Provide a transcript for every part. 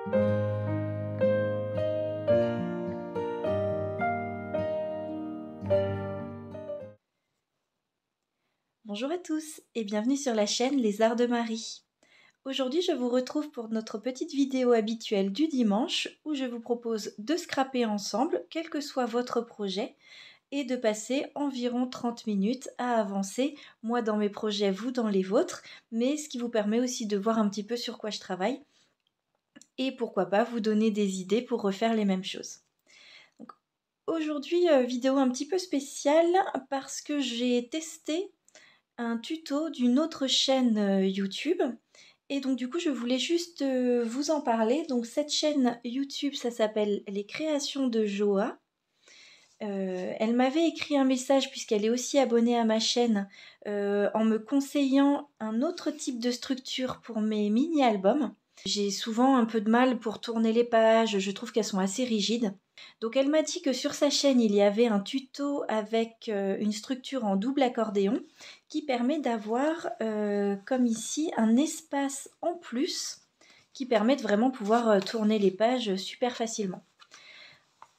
Bonjour à tous et bienvenue sur la chaîne Les Arts de Marie. Aujourd'hui, je vous retrouve pour notre petite vidéo habituelle du dimanche où je vous propose de scraper ensemble, quel que soit votre projet, et de passer environ 30 minutes à avancer, moi dans mes projets, vous dans les vôtres, mais ce qui vous permet aussi de voir un petit peu sur quoi je travaille et pourquoi pas vous donner des idées pour refaire les mêmes choses. Donc, aujourd'hui, vidéo un petit peu spéciale parce que j'ai testé un tuto d'une autre chaîne YouTube. Et donc du coup, je voulais juste vous en parler. Donc cette chaîne YouTube, ça s'appelle Les Créations de Joa. Elle m'avait écrit un message puisqu'elle est aussi abonnée à ma chaîne en me conseillant un autre type de structure pour mes mini-albums. J'ai souvent un peu de mal pour tourner les pages, je trouve qu'elles sont assez rigides. Donc elle m'a dit que sur sa chaîne, il y avait un tuto avec une structure en double accordéon qui permet d'avoir, comme ici, un espace en plus qui permet de vraiment pouvoir tourner les pages super facilement.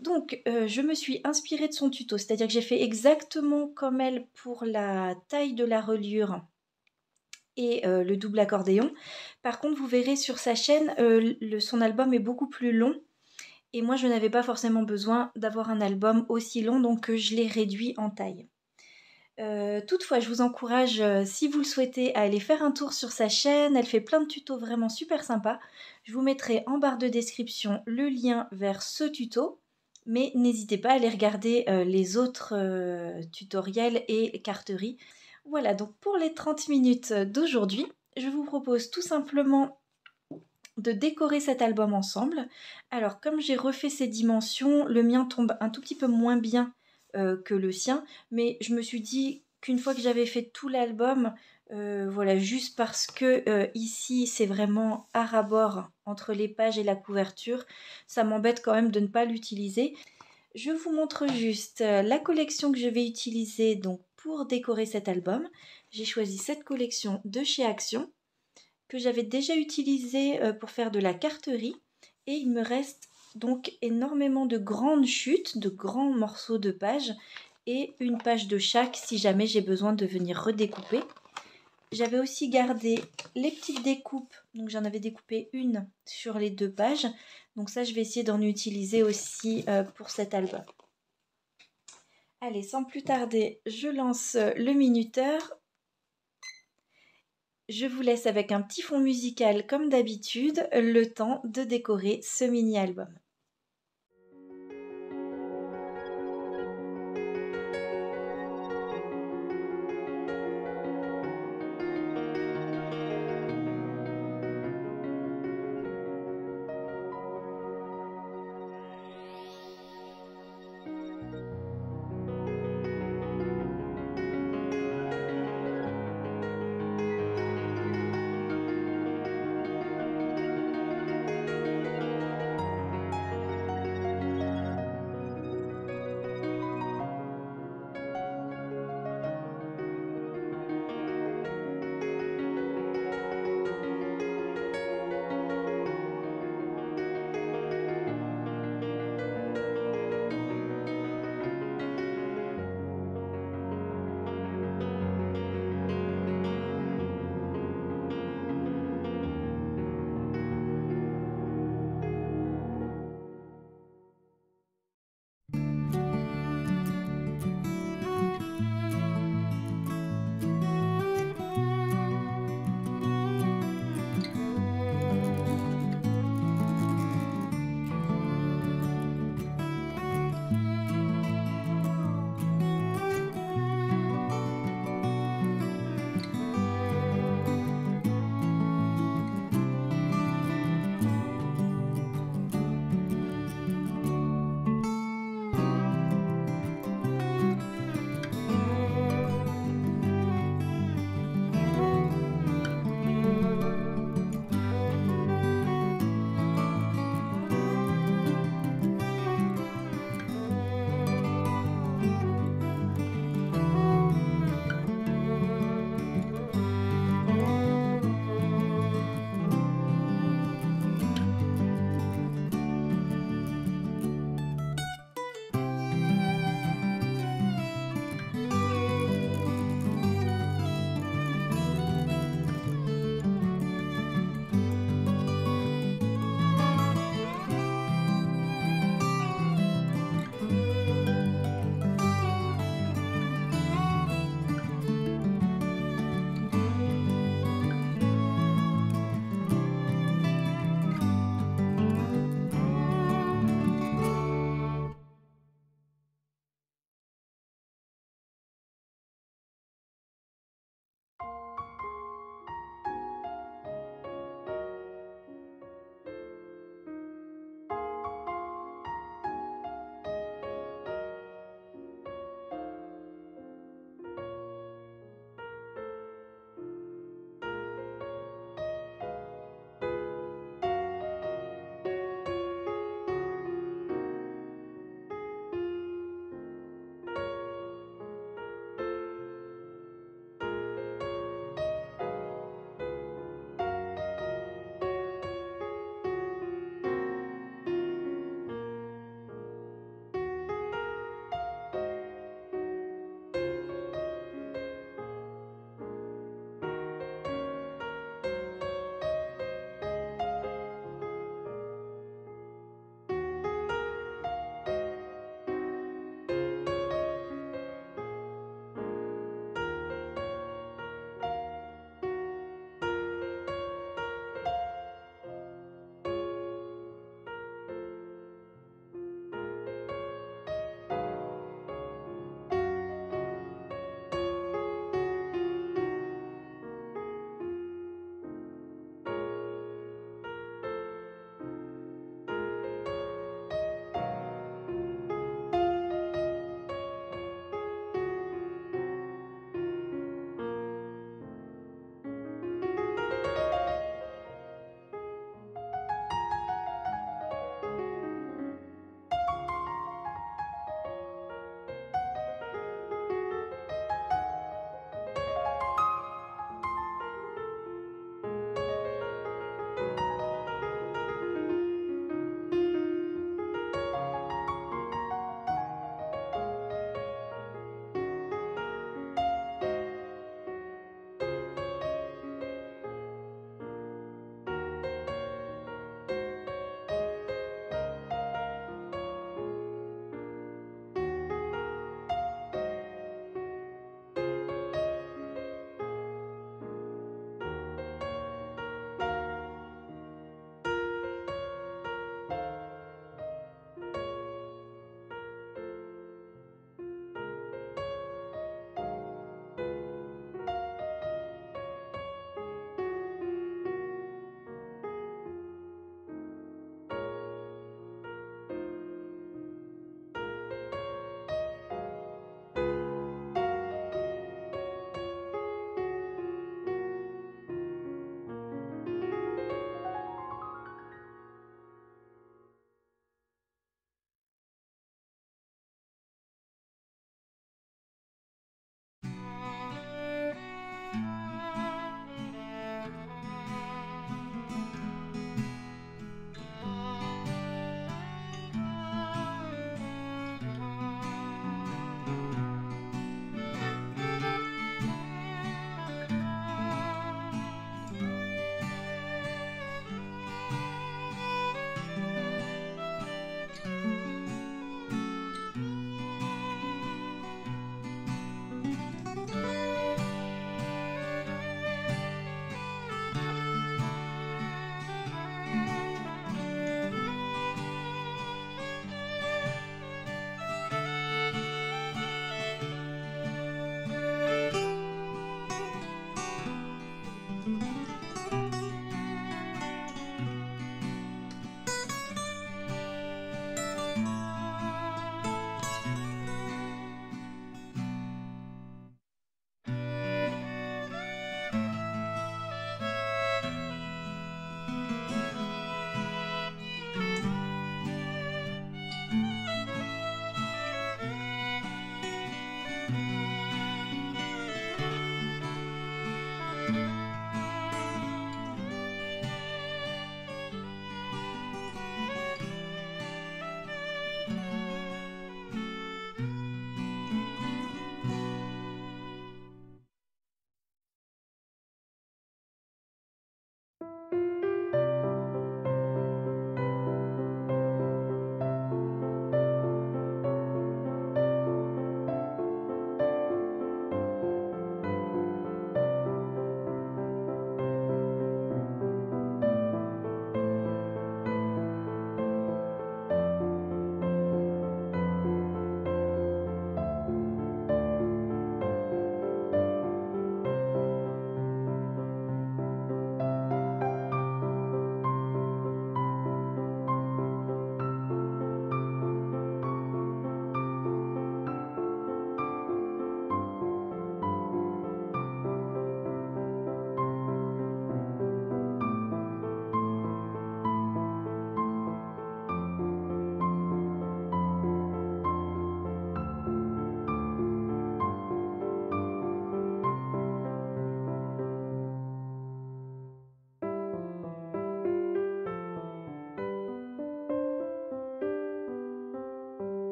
Donc je me suis inspirée de son tuto, c'est-à-dire que j'ai fait exactement comme elle pour la taille de la reliure et le double accordéon. Par contre, vous verrez sur sa chaîne, son album est beaucoup plus long. Et moi, je n'avais pas forcément besoin d'avoir un album aussi long, donc je l'ai réduit en taille. Toutefois, je vous encourage, si vous le souhaitez, à aller faire un tour sur sa chaîne. Elle fait plein de tutos vraiment super sympas. Je vous mettrai en barre de description le lien vers ce tuto. Mais n'hésitez pas à aller regarder les autres tutoriels et carteries. Voilà, donc pour les 30 minutes d'aujourd'hui, je vous propose tout simplement de décorer cet album ensemble. Alors comme j'ai refait ces dimensions, le mien tombe un tout petit peu moins bien que le sien, mais je me suis dit qu'une fois que j'avais fait tout l'album, voilà, juste parce que ici c'est vraiment à ras-bord entre les pages et la couverture, ça m'embête quand même de ne pas l'utiliser. Je vous montre juste la collection que je vais utiliser donc pour décorer cet album. J'ai choisi cette collection de chez Action que j'avais déjà utilisé pour faire de la carterie, et il me reste donc énormément de grandes chutes, de grands morceaux de pages et une page de chaque si jamais j'ai besoin de venir redécouper. J'avais aussi gardé les petites découpes, donc j'en avais découpé une sur les 2 pages, donc ça je vais essayer d'en utiliser aussi pour cet album. Allez, sans plus tarder, je lance le minuteur. Je vous laisse avec un petit fond musical comme d'habitude, le temps de décorer ce mini-album.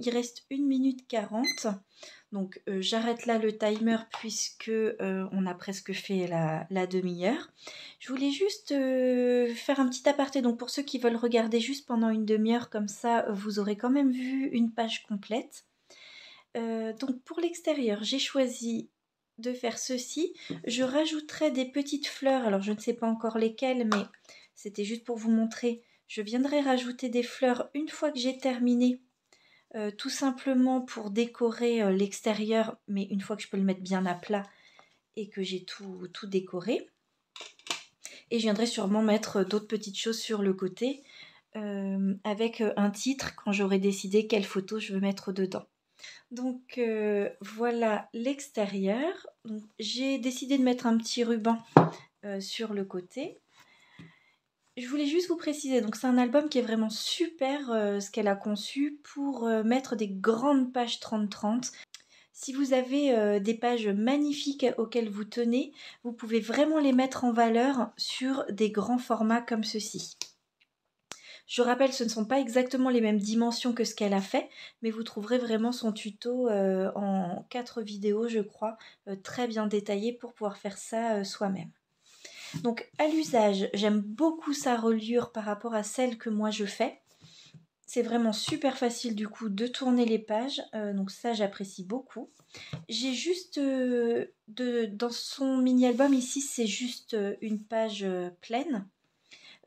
il reste 1 minute 40. Donc j'arrête là le timer puisque on a presque fait la demi-heure. Je voulais juste faire un petit aparté. Donc pour ceux qui veulent regarder juste pendant une demi-heure, comme ça vous aurez quand même vu une page complète. Donc pour l'extérieur, j'ai choisi de faire ceci. Je rajouterai des petites fleurs. Alors je ne sais pas encore lesquelles, mais c'était juste pour vous montrer. Je viendrai rajouter des fleurs une fois que j'ai terminé. Tout simplement pour décorer l'extérieur, mais une fois que je peux le mettre bien à plat et que j'ai tout décoré. Et je viendrai sûrement mettre d'autres petites choses sur le côté avec un titre quand j'aurai décidé quelle photo je veux mettre dedans. Donc voilà l'extérieur. J'ai décidé de mettre un petit ruban sur le côté. Je voulais juste vous préciser, donc c'est un album qui est vraiment super, ce qu'elle a conçu pour mettre des grandes pages 30-30. Si vous avez des pages magnifiques auxquelles vous tenez, vous pouvez vraiment les mettre en valeur sur des grands formats comme ceci. Je rappelle, ce ne sont pas exactement les mêmes dimensions que ce qu'elle a fait, mais vous trouverez vraiment son tuto en 4 vidéos, je crois, très bien détaillé pour pouvoir faire ça soi-même. Donc à l'usage, j'aime beaucoup sa reliure par rapport à celle que moi je fais. C'est vraiment super facile du coup de tourner les pages, donc ça j'apprécie beaucoup. J'ai juste, dans son mini-album ici, c'est juste une page pleine.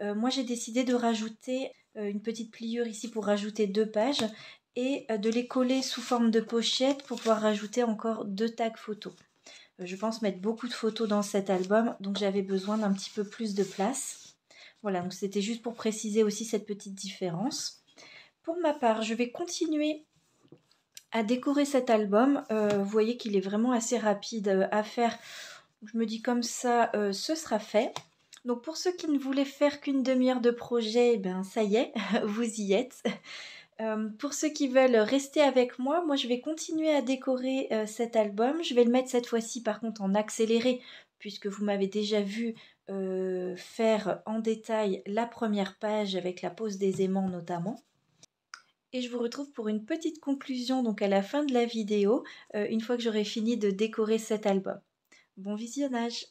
Moi j'ai décidé de rajouter une petite pliure ici pour rajouter 2 pages et de les coller sous forme de pochette pour pouvoir rajouter encore 2 tags photos. Je pense mettre beaucoup de photos dans cet album, donc j'avais besoin d'un petit peu plus de place. Voilà, donc c'était juste pour préciser aussi cette petite différence. Pour ma part, je vais continuer à décorer cet album. Vous voyez qu'il est vraiment assez rapide à faire. Je me dis comme ça, ce sera fait. Donc pour ceux qui ne voulaient faire qu'une demi-heure de projet, ben ça y est, vous y êtes. Pour ceux qui veulent rester avec moi, je vais continuer à décorer cet album. Je vais le mettre cette fois-ci par contre en accéléré, puisque vous m'avez déjà vu faire en détail la première page avec la pose des aimants notamment. Et je vous retrouve pour une petite conclusion donc à la fin de la vidéo, une fois que j'aurai fini de décorer cet album. Bon visionnage!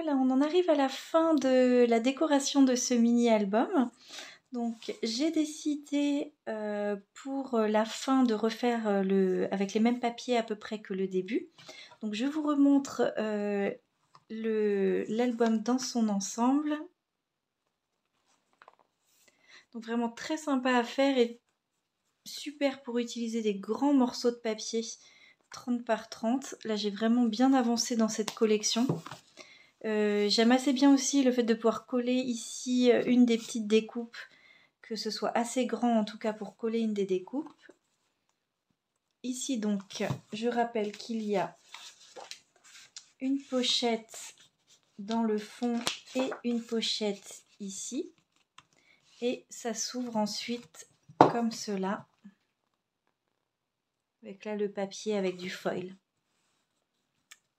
voilà, on en arrive à la fin de la décoration de ce mini-album. Donc j'ai décidé pour la fin de refaire avec les mêmes papiers à peu près que le début. Donc je vous remontre l'album dans son ensemble. Donc vraiment très sympa à faire et super pour utiliser des grands morceaux de papier 30 par 30. Là j'ai vraiment bien avancé dans cette collection. J'aime assez bien aussi le fait de pouvoir coller ici une des petites découpes, que ce soit assez grand en tout cas pour coller une des découpes. Ici donc, je rappelle qu'il y a une pochette dans le fond et une pochette ici. Et ça s'ouvre ensuite comme cela, avec là le papier avec du foil.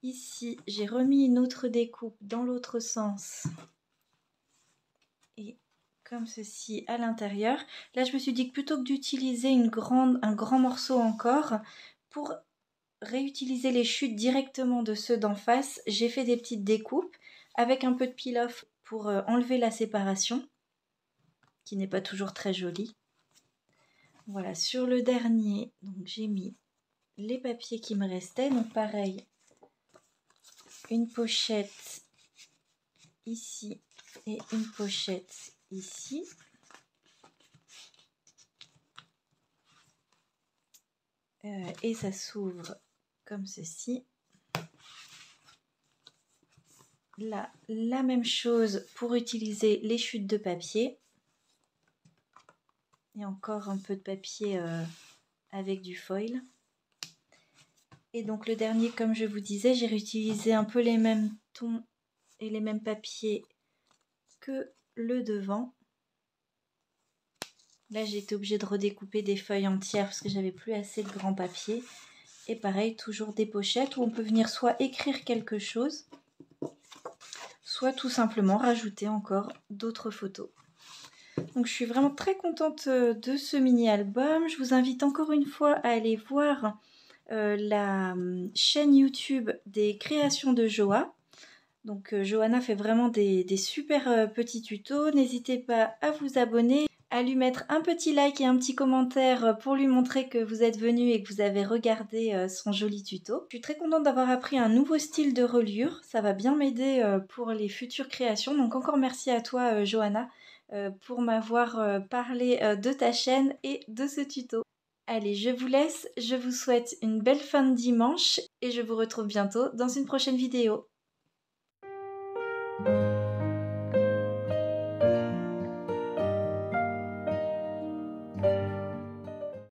Ici, j'ai remis une autre découpe dans l'autre sens. Et comme ceci à l'intérieur. Là, je me suis dit que plutôt que d'utiliser un grand morceau encore, pour réutiliser les chutes directement de ceux d'en face, j'ai fait des petites découpes avec un peu de peel-off pour enlever la séparation, qui n'est pas toujours très jolie. Voilà, sur le dernier, donc j'ai mis les papiers qui me restaient. Donc pareil, une pochette ici et une pochette ici. Et ça s'ouvre comme ceci. Là, la même chose pour utiliser les chutes de papier. Et encore un peu de papier avec du foil. Et donc le dernier, comme je vous disais, j'ai réutilisé un peu les mêmes tons et les mêmes papiers que le devant. Là, j'ai été obligée de redécouper des feuilles entières parce que j'avais plus assez de grand papier. Et pareil, toujours des pochettes où on peut venir soit écrire quelque chose, soit tout simplement rajouter encore d'autres photos. Donc je suis vraiment très contente de ce mini-album. Je vous invite encore une fois à aller voir la chaîne YouTube des créations de Joa. Donc Johanna fait vraiment des super petits tutos. N'hésitez pas à vous abonner, à lui mettre un petit like et un petit commentaire pour lui montrer que vous êtes venu et que vous avez regardé son joli tuto. Je suis très contente d'avoir appris un nouveau style de reliure. Ça va bien m'aider pour les futures créations. Donc encore merci à toi Johanna pour m'avoir parlé de ta chaîne et de ce tuto. Allez, je vous laisse, je vous souhaite une belle fin de dimanche et je vous retrouve bientôt dans une prochaine vidéo.